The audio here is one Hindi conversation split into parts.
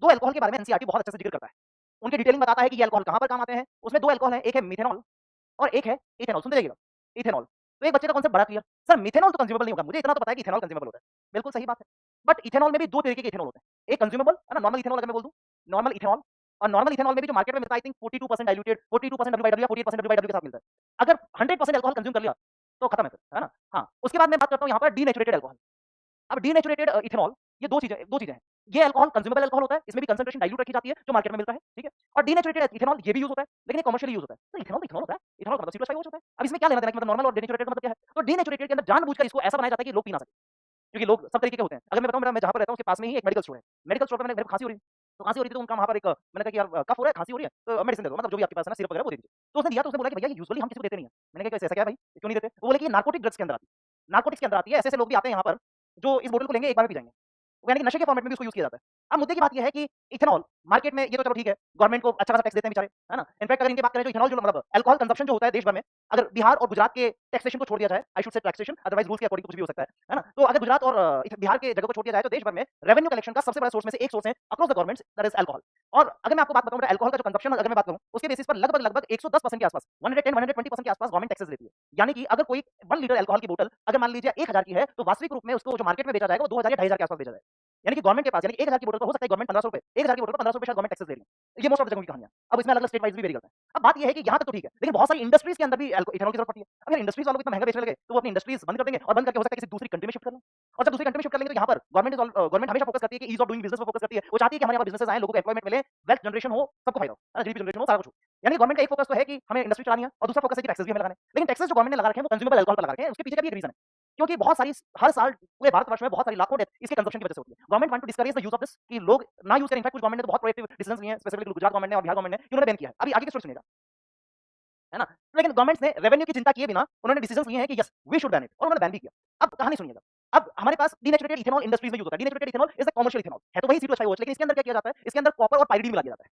दो अल्कोहल के बारे में एनसीईआरटी बहुत अच्छे से जिक्र करता है। उनकी डिटेलिंग बताता है कि ये अल्कोहल कहाँ पर काम आते हैं। उसमें 2 अल्कोहल हैं, एक है मिथेनॉल और एक है इथेनॉल। सुनते जाइएगा, इथेनॉल। तो एक बच्चे का कॉन्सेप्ट बड़ा क्लियर, सर मिथेनॉल तो कंज्यूमेबल नहीं होगा, मुझे इतना तो पता है कि इथेनॉल कंज्यूमेबल होता है। बिल्कुल सही बात है। बट इथेनॉल में भी 2 तरीके के इथेनॉल होते हैं। एक कंज्यूमेबल है ना, नॉर्मल इथेनॉल अगर मैं बोल दूं, नॉर्मल इथेनॉल। और नॉर्मल इथेनॉल में भी जो मार्केट में मिलता है आई थिंक 42% डाइल्यूटेड, 42% डब्ल्यूबाईडब्ल्यू या 48% डब्ल्यूबाईडब्ल्यू के साथ मिलता है। अगर 100% अल्कोहल कंज्यूम कर लिया तो खत्म है फिर, है ना? हाँ, उसके बाद मैं बात करता हूँ यहाँ पर डीनेचुरेटेड अल्कोहल। अब डीनेचुरेटेड इथेनॉल, ये 2 चीजें हैं। ये अल्कोहल कंज्यूमेबल अल्कोहल होता है, इसमें भी कंसंट्रेशन डाइल्यूट रखी जाती है जो मार्केट में मिलता है, ठीक है? और डीनेचुरेटेड इथेनॉल ये भी यूज होता है, लेकिन ये कमर्शियली यूज होता है। तो इथेनॉल तो इथेनॉल होता है, इथेनॉल का मतलब C2H5OH होता है। अब इसमें क्या लेना देना कि मतलब नॉर्मल और डीनेचुरेटेड का मतलब क्या है? तो डीनेचुरेटेड के अंदर जानबूझकर इसको ऐसा बनाया जाता है कि लोग पी ना सकें, क्योंकि लोग सब तरीके के होते हैं। अगर मैं बताऊं, मैं जहां पर रहता हूं उसके पास में ही एक मेडिकल स्टोर है। मेडिकल स्टोर पे मेरे को खांसी हो रही है, तो खांसी हो रही थी तो उनका वहां पर एक मैंने कहा कि यार कफ हो रहा है, खांसी हो रही है, तो मेडिसिन दे दो, मतलब जो भी आपके पास है ना, सिरप वगैरह वो दे दीजिए। तो उसने दिया, तो उसने बोला कि भैया ये यूजुअली हम किसी को देते नहीं है। मैंने कहा ऐसा क्या है भाई, क्यों नहीं देते? वो बोले कि नार्कोटिक ड्रग्स के अंदर आती है, नार्कोटिक्स के अंदर आती है। ऐसे ऐसे लोग भी आते हैं यहाँ पर जो इस बोतल को लेंगे, एक बार में पी जाएंगे, यानी कि नशे के फॉर्मेट में भी उसको यूज किया जाता है। अब मुद्दे की बात यह है कि इथेनॉल मार्केट में, ये तो चलो ठीक है, गवर्नमेंट को अच्छा खासा टैक्स देते हैं बेचारे, है ना? इनफैक्ट अगर इनकी बात करें, जो इथेनॉल जो मतलब अल्कोहल कंजप्शन जो होता है देश भर में, अगर बिहार और गुजरात के टैक्सेशन को छोड़ दिया जाए, I should say taxation, otherwise rules के अकॉर्डिंग कुछ भी हो सकता है ना? तो अगर गुजरात और बिहार के जगह को छोड़ दिया जाए, तो देश भर में रेवेन्यू कलेक्शन का सबसे बड़ा सोर्स में से एक सोर्स है across the governments, that is alcohol. और अगर मैं आपको बात बताऊं, अल्कोहल का जो कंजप्शन अगर मैं बात करूं, उसके बेसिस पर लगभग लगभग 110% के आसपास, 110-120% के आसपास गवर्नमेंट टैक्सेस लेती है। यानी कि अगर कोई 1 लीटर अल्कोहल की बोतल अगर मान लीजिए 1000 की है, तो वास्तविक रूप में उसको जो मार्केट में बेचा जाएगा वो 2000 या 2500 के आसपास बेचा जाएगा। यानी कि गवर्नमेंट के पास, यानी 1000 की बोतल पर हो सकता है गवर्नमेंट ₹1500, 1000 की बोतल पर ₹1500 शायद गवर्नमेंट टैक्सेस दे रही है। ये मोस्ट ऑफ द जगहों की कहानी है। अब इसमें अलग-अलग स्टेट वाइज़ भी वेरी करता है। अब बात ये है कि यहाँ तक तो ठीक है, लेकिन बहुत सारी इंडस्ट्रीज के अंदर भी इथेनॉल की जरूरत पड़ती है। अब यार इंडस्ट्रीज वालों को इतना महंगा बेचने लगे, तो वो अपनी इंडस्ट्रीज बंद कर देंगे, और बंद करके हो सकता है किसी दूसरी कंट्री में शिफ्ट कर लें। और जब दूसरी कंट्री में शिफ्ट कर लेंगे, तो यहाँ पर गवर्नमेंट हमेशा फोकस करती है कि ईज ऑफ डूइंग बिजनेस पर फोकस करती है। वो चाहती है कि हमारे यहाँ बिजनेसेस आए, लोगों को एम्प्लॉयमेंट मिले, वेल्थ जनरेशन हो, सबको फायदा हो, जीडीपी जनरेशन हो, सारा कुछ हो। यानी गवर्नमेंट का एक फोकस तो है कि हमें इंडस्ट्री चलानी है, और दूसरा फोकस है कि टैक्सेस भी हमें लगाने हैं। लेकिन टैक्सेस जो गवर्नमेंट ने लगा रखे हैं, वो कंज्यूमेबल अल्कोहल पर लगा रखे हैं। उसके पीछे का भी एक रीजन है, क्योंकि बहुत सारी हर साल पूरे भारतवर्ष में बहुत सारी लाखों डेथ इसके कंजप्शन की वजह से होती है। Government want to discourage the use of this, कि लोग ना यूज करें। इनफैक्ट कुछ गवर्नमेंट ने तो बहुत प्रोएक्टिव डिसीजंस लिए हैं, स्पेसिफिकली गुजरात गवर्नमेंट ने और बिहार गवर्नमेंट ने, उन्होंने बैन किया है। अभी आगे की स्टोरी सुनिएगा, है ना? लेकिन गवर्नमेंट्स ने रेवेन्यू की चिंता किए बिना उन्होंने डिसीजंस लिए हैं कि yes we should ban it, और उन्होंने बैन भी किया। अब कहानी सुनिएगा। अब हमारे पास डीनेचुरेटेड इथेनॉल इंडस्ट्रीज में यूज होता है। Denatured ethanol is the commercial ethanol, है तो वही C2H5OH, लेकिन इसके अंदर क्या किया जाता है? इसके अंदर कॉपर और पाइरीडीन मिला दिया जाता है।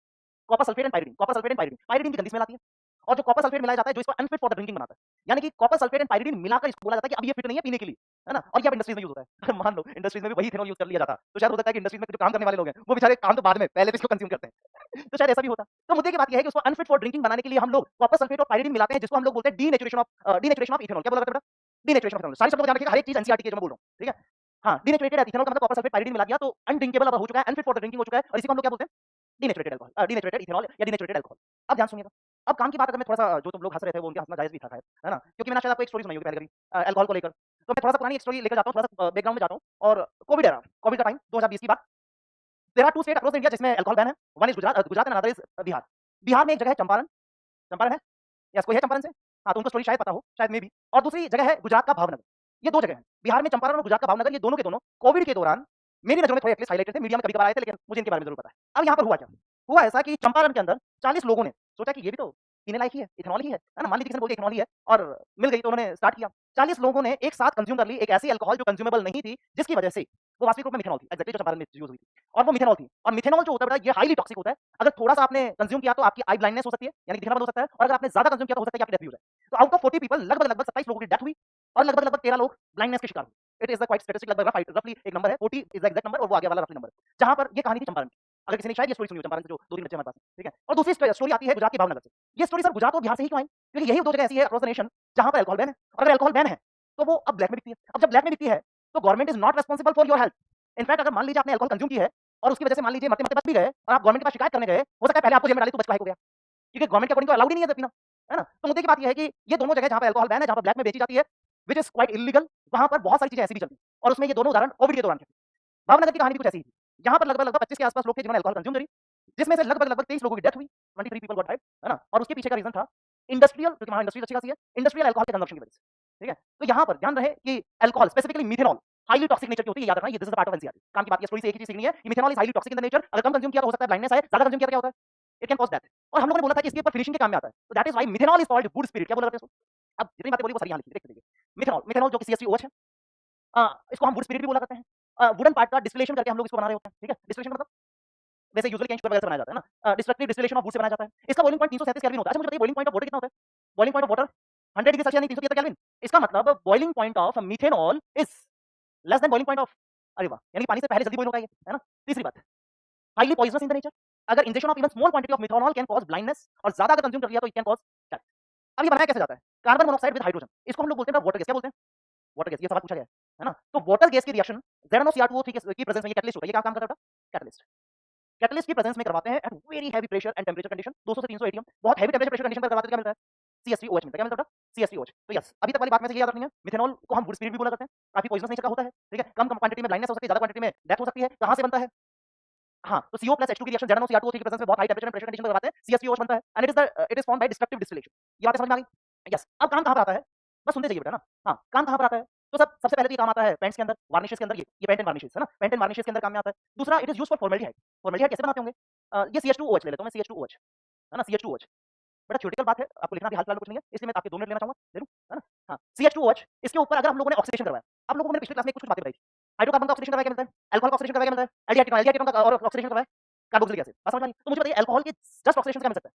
Copper sulphate and pyridine, copper sulphate and pyridine, pyridine की गंदी स्मेल आती है। और जो कॉपर सल्फेट मिलाया जाता है, जो इसको अनफिट फॉर द ड्रिंकिंग बनाता है। यानी कि कॉपर सल्फेट एंड पाइरीडीन मिलाकर इसको बोला जाता है कि अब ये फिट नहीं है पीने के लिए, है ना? और ये अब इंडस्ट्रीज में यूज होता है। अगर मान लो इंडस्ट्रीज में भी वही इथेनॉल यूज कर लिया जाता, तो शायद हो सकता है कि इंडस्ट्रीज में जो काम करने वाले लोग हैं, वो बेचारे काम तो बाद में, पहले तो इसको कंज्यूम करते हैं। तो शायद ऐसा भी होता। तो मुद्दे की बात ये है कि उसको अनफिट फॉर ड्रिंकिंग बनाने के लिए हम लोग कॉपर सल्फेट और पाइरीडीन मिलाते हैं, जिसको हम लोग बोलते हैं डीनेचुरेशन ऑफ इथेनॉल। क्या बोला बेटा? Denaturation of ethanol. सारे शब्दों को ध्यान रखिएगा, हर एक चीज एनसीईआरटी की जो मैं बोल रहा हूं, ठीक है? हाँ, डीनेचुरेटेड इथेनॉल का मतलब कॉपर सल्फेट पाइरीडीन मिला दिया, तो अनड्रिंकेबल अब हो चुका है, अनफिट फॉर द ड्रिंकिंग हो चुका है, और इसी को हम लोग क्या बोलते हैं? डीनेचुरेटेड अल्कोहल, डीनेचुरेटेड इथेनॉल या डीनेचुरेटेड अल्कोहल। अब ध्यान सुनिएगा। अब काम की बात अगर मैं थोड़ा-सा, जो तुम लोग हँस रहे थे वो उनका हँसना जायज़ भी था शायद, है ना? क्योंकि मैंने शायद आपको एक स्टोरी सुनाई होगी पहले कभी अल्कोहल को लेकर। तो मैं थोड़ा-सा पुरानी एक स्टोरी लेकर जाता हूँ, थोड़ा-सा बैकग्राउंड में जाता हूँ, और कोविड एरा, कोविड का टाइम 2020 की बात। There are 2 state across India जिसमें अल्कोहल बैन है। One is Gujarat and another is Bihar. Bihar में एक जगह है चंपारण, चंपारण है? यस, कोई है चंपारण से? हाँ, तो उनको स्टोरी शायद पता हो, शायद मे बी। और दूसरी जगह है गुजरात का भावनगर। ये 2 जगह हैं। बिहार में चंपारण और गुजरात का भावनगर, ये दोनों के दोनों कोविड के दौरान मेरी नज़रों में थोड़े एटलीस्ट हाइलाइटेड थे, मीडिया में कभी-कभार आए थे, लेकिन मुझे इनके बारे में ज़रूर पता है। अब यहाँ पर हुआ क्या? हुआ ऐसा कि चंपारण के अंदर 40 लोगों ने सोचा कि ये भी तो पीने लायक ही है, इथेनॉल ही है ना? मान लीजिए किसी ने बोल दिया इथेनॉल ही है, और मिल गई, तो उन्होंने स्टार्ट किया। 40 लोगों ने एक साथ कंज़्यूम कर ली एक ऐसी अल्कोहल जो कंज़्यूमेबल नहीं थी, जिसकी वजह से वो वास्तविक रूप में मिथेनॉल थी, एक्ज़ैक्टली जो चंपारण में यूज़ हुई थी, और वो मिथेनॉल थी। और मिथेनॉल जो होता है बेटा, ये हाइली टॉक्सिक होता है। अगर थोड़ा-सा आपने कंज़्यूम किया तो आपकी आई ब्लाइंडनेस हो सकती है, यानी दिखना बंद हो सकता है, और अगर आपने ज़्यादा कंज़्यूम किया तो हो सकता है कि आपकी डेथ भी हो जाए। तो आउट ऑफ 40 पीपल लगभग-लगभग 27 लोगों की डेथ हुई, और लगभग-लगभग 13 लोग ब्लाइंडनेस के शिकार हुए। It is the quite statistic, लगभग रफली एक नंबर है, 40 इज़ द एग्ज़ैक्ट नंबर, और वो आगे वाला रफली नंबर है। जहाँ पर ये कहानी थी चंपारण की। अगर किसी ने शायद ये स्टोरी सुनी हो चंपारण से, जो 2-3 बच्चे हमारे पास हैं, ठीक है? और दूसरी स्टोरी आती है गुजरात के भावनगर से। ये स्टोरी सर गुजरात और बिहार से ही क्यों आई? क्योंकि यही 2 जगह ऐसी है अक्रॉस द नेशन जहाँ पर अल्कोहल बैन है, और अगर अल्कोहल बैन है, तो वो अब ब्लैक में बिकती है। अब जब ब्लैक में बिकती है, तो government is not responsible for your health. In fact अगर मान लीजिए आपने अल्कोहल कंज़्यूम की है, और उसकी वजह से मान लीजिए मरते-मरते बच भी गए, और आप गवर्नमेंट के पास शिकायत करने गए, हो सकता है पहले आपको जेल में डाली तो बच काहे को गया? क्योंकि गवर्नमेंट के अकॉर्डिंग तो अलाउड ही नहीं है पीना, है ना? तो मुद्दे की बात ये है कि ये दोनों जगह जहाँ पे अल्कोहल बैन है, जहाँ पर ब्लैक में बेची जाती है, व्हिच इज़ क्वाइट इल्लीगल, वहाँ पर बहुत सारी चीज़ें ऐसी भी चलती हैं, और उसमें ये दोनों उदाहरण कोविड के दौरान के थे। भावनगर की कहानी भी कुछ ऐसी ही थी। यहाँ पर लगभग-लगभग 25 के आस-पास लोग थे जिन्होंने अल्कोहल कंज़्यूम करी, जिसमें से लगभग-लगभग 23 लोगों की डेथ हुई, 23 पीपल गॉट डाइड, है ना? और उसके पीछे का रीज़न था इंडस्ट्रियल, क्योंकि वहाँ इंडस्ट्रीज़ अच्छी खासी है, इंडस्ट्रियल अल्कोहल के कंजम्पशन की वजह से, ठीक है? तो यहाँ पर ध्यान रहे कि alcohol specifically methanol highly toxic nature की होती है, याद रखना, ये this is the part of NCERT. काम की बात, ये स्टोरी से एक ही चीज़ सीखनी है कि methanol is highly toxic in the nature. अगर कम कंज़्यूम किया तो हो सकता है ब्लाइंडनेस आए, ज़्यादा कंज़्यूम किया तो क्या होता है? It can cause death. और हम लोगों ने बोला था कि इसके ऊपर फिनिशिंग के काम में आता है। तो that is why methanol is called would spirit. क्या बोला जाता है इसको? अब जितनी बातें बोली वो सारी यहाँ लिखी, देखिए। मिथेनॉल, मिथेनॉल जो कि CH3OH है, इसको हम वुड स्पिरिट भी बोला करते हैं। वुडन पार्ट का डिस्टिलेशन करके हम लोग इसको बना रहे होते हैं, ठीक है? डिस्टिलेशन मतलब वैसे यूजुअली केन शुगर वगैरह से बनाया जाता है ना, destructive distillation of would say बनाया जाता है। इसका बॉइलिंग पॉइंट 337 केल्विन होता है। अच्छा मुझे बताइए बॉइलिंग पॉइंट ऑफ वाटर कितना होता है? Boiling point of water 100 degree Celsius यानी 373 केल्विन। इसका मतलब boiling point of methanol is less than boiling point of, अरे वाह! यानी पानी से पहले जल्दी बॉयल होगा ये, है ना? तीसरी बात, highly poisonous in the nature. अगर injection of even small quantity of methanol can cause blindness, और ज्यादा अगर कंज्यूम कर लिया तो इट कैन कॉज डेथ। अब ये बनाया कैसे जाता है? कार्बन मोनोऑक्साइड विद हाइड्रोजन, इसको हम लोग बोलते हैं वाटर गैस। क्या बोलते हैं? Water gas. ये सवाल पूछा गया है ना? तो वाटर गैस की रिएक्शन ZnOCr2O3 की प्रेजेंस में ये कैटलिस्ट होता है। ये क्या काम करता है? कैटलिस्ट। कैटलिस्ट की प्रेजेंस में करवाते हैं at very heavy pressure and temperature condition, 200 से 300 एटीएम। बहुत हैवी टेंपरेचर प्रेशर कंडीशन पर करवाते हैं, क्या मिलता है? CH3OH मिलता है। क्या मिलता है? CH3OH। तो यस, अभी तक वाली बात में से ये याद रखनी है, मिथेनॉल को हम वुड स्पिरिट भी बोला करते हैं, काफी पॉइजनस नेचर का होता है, ठीक है? कम क्वांटिटी में ब्लाइंडनेस हो सकती है, ज्यादा क्वांटिटी में डेथ हो सकती है। कहां से बनता है? हाँ, तो CO प्लस H2 की रिएक्शन ZnOCr2O3 की प्रेजेंस में बहुत high temperature and pressure condition में करवाते हैं, CH3OH बनता है, and it is formed by destructive distillation. ये बातें समझ में आ गई? यस। अब काम कहां पर आता है? बस सुनते जाइए बेटा ना। हाँ, काम कहां पर आता है? तो सबसे पहले तो ये काम आता है पेंट्स के अंदर, वार्निशेस के अंदर। ये पेंट एंड वार्निशेस है ना, पेंट एंड वार्निशेस के अंदर काम में आता है। दूसरा, it is used for formaldehyde. Formaldehyde कैसे बनाते होंगे? ये CH2OH ले लेता हूं मैं, CH2OH है ना, CH2OH। बड़ा थ्योरेटिकल बात है, आपको लिखना भी हाल फिलहाल में कुछ नहीं है, इसलिए मैं आपके 2 मिनट लेना चाहूंगा, ले लूं, है ना? हाँ, CH2OH, इसके ऊपर अगर हम लोगों ने ऑक्सीडेशन करवाया, आप लोगों को मैंने पिछले क्लास में कुछ बातें बताई थी। हाइड्रोकार्बन का ऑक्सीडेशन करवाया क्या मिलता है? अल्कोहल का ऑक्सीडेशन करवाया क्या मिलता है? एल्डिहाइड कीटोन का और ऑक्सीडेशन करवाया कार्बोक्सिलिक एसिड। बात समझ में आ रही है? तो मुझे बताइए, अल्कोहल के जस्ट ऑक्सीडेशन से क्या मिल सकता है?